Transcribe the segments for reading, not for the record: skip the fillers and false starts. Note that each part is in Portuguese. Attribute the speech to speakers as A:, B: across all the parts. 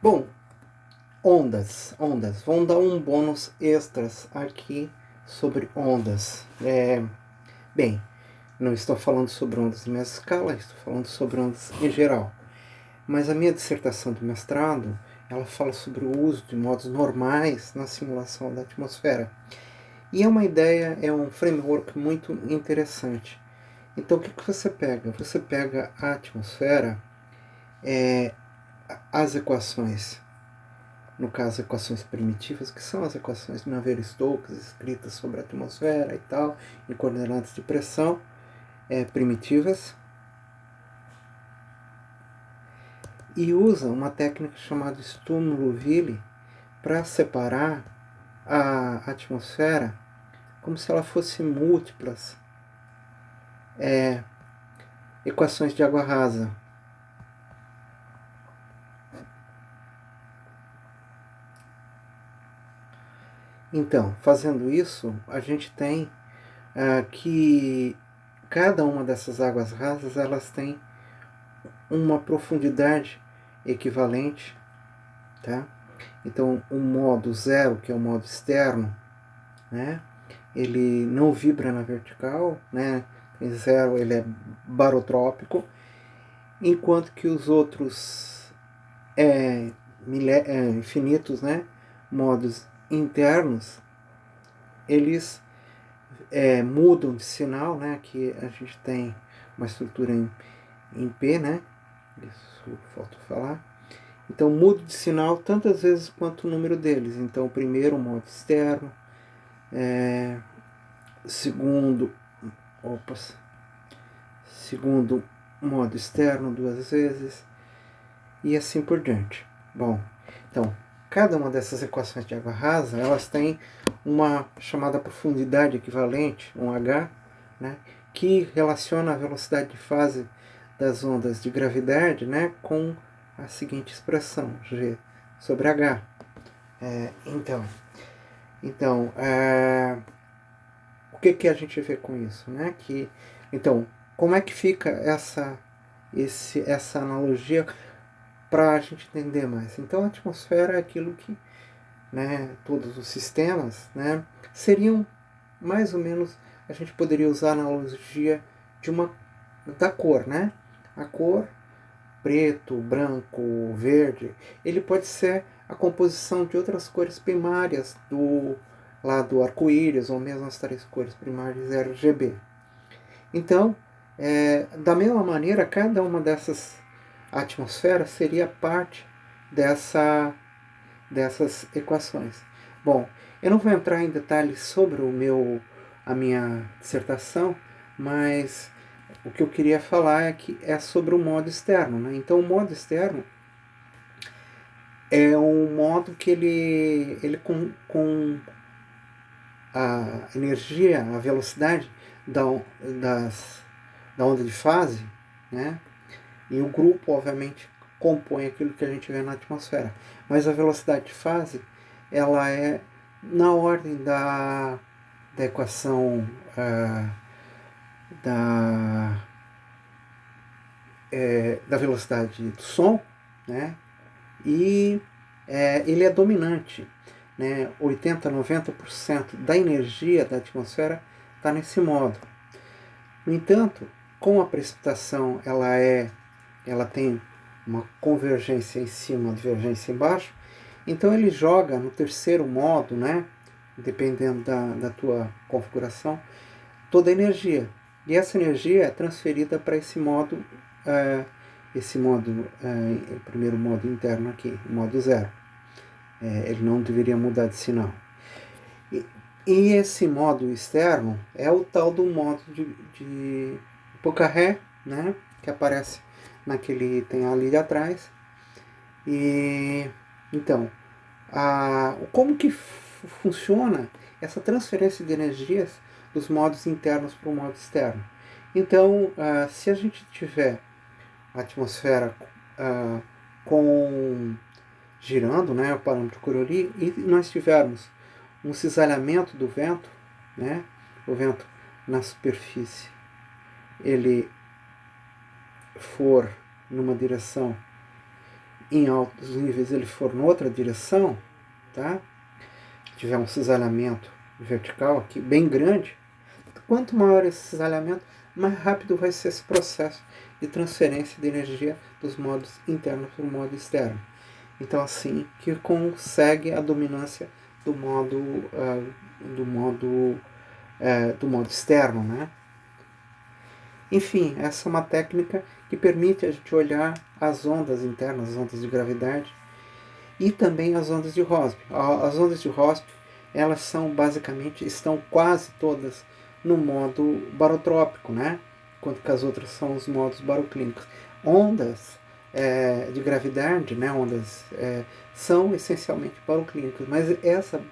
A: Bom, ondas. Vamos dar um bônus extras aqui sobre ondas. Bem, não estou falando sobre ondas em mesma escala, estou falando sobre ondas em geral. Mas a minha dissertação de mestrado, ela fala sobre o uso de modos normais na simulação da atmosfera. E é uma ideia, é um framework muito interessante. Então, o que você pega? Você pega a atmosfera, as equações, no caso, equações primitivas, que são as equações de Navier-Stokes, escritas sobre a atmosfera e tal, em coordenadas de pressão primitivas, e usa uma técnica chamada Sturm-Liouville para separar a atmosfera como se ela fosse múltiplas equações de água rasa. Então, fazendo isso, a gente tem que cada uma dessas águas rasas elas tem uma profundidade equivalente, tá? Então, o modo zero, que é o modo externo, né? Ele não vibra na vertical, né? Em zero ele é barotrópico, enquanto que os outros infinitos, né? Modos internos, eles mudam de sinal, né? Aqui a gente tem uma estrutura em P, né? Isso falta falar. Então muda de sinal tantas vezes quanto o número deles. Então primeiro modo externo, segundo modo externo duas vezes e assim por diante. Bom, então cada uma dessas equações de água rasa elas têm uma chamada profundidade equivalente, um H, né, que relaciona a velocidade de fase das ondas de gravidade, né, com a seguinte expressão, G sobre H. Então, o que a gente vê com isso? Né? Então, como é que fica essa analogia para a gente entender mais? Então, a atmosfera é aquilo que, né, todos os sistemas, né, seriam mais ou menos, a gente poderia usar a analogia da cor, né? A cor, preto, branco, verde, ele pode ser a composição de outras cores primárias do arco-íris, ou mesmo as três cores primárias RGB. Então, da mesma maneira, cada uma dessas atmosferas seria parte dessas equações. Bom, eu não vou entrar em detalhes sobre a minha dissertação, mas o que eu queria falar é sobre o modo externo. Né? Então, o modo externo é um modo que ele com a energia, a velocidade da onda de fase, né? E o grupo, obviamente, compõe aquilo que a gente vê na atmosfera. Mas a velocidade de fase, ela é na ordem da equação da velocidade do som, né? E ele é dominante. Né? 80, 90% da energia da atmosfera está nesse modo. No entanto, como a precipitação ela tem uma convergência em cima, uma divergência embaixo, então ele joga no terceiro modo, né, dependendo da tua configuração, toda a energia. E essa energia é transferida para esse modo, primeiro modo interno aqui, modo zero. Ele não deveria mudar de sinal. E esse modo externo é o tal do modo de Poincare, né, que aparece naquele item ali atrás. E então, como que funciona essa transferência de energias dos modos internos para o modo externo? Então, se a gente tiver a atmosfera girando, né, o parâmetro Curie, e nós tivermos um cisalhamento do vento, né, o vento na superfície, ele for numa direção em altos níveis ele for noutra direção, tá? Tiver um cisalhamento vertical aqui bem grande, quanto maior esse cisalhamento, mais rápido vai ser esse processo de transferência de energia dos modos internos para o modo externo. Então, assim que consegue a dominância do modo do modo externo, né? Enfim, essa é uma técnica que permite a gente olhar as ondas internas, as ondas de gravidade e também as ondas de Rossby. As ondas de Rossby, elas são basicamente, estão quase todas no modo barotrópico, né? Enquanto que as outras são os modos baroclínicos. Ondas de gravidade, né? Ondas são essencialmente baroclínicas, mas essa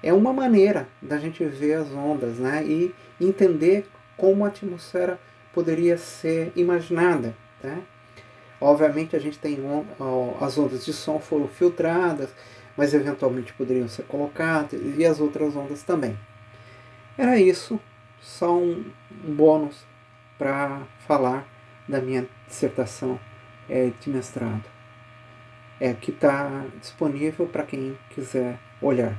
A: é uma maneira da gente ver as ondas, né? E entender como a atmosfera poderia ser imaginada, tá? Obviamente a gente tem as ondas de som foram filtradas, mas eventualmente poderiam ser colocadas, e as outras ondas também. Era isso, só um bônus para falar da minha dissertação de mestrado. Que está disponível para quem quiser olhar.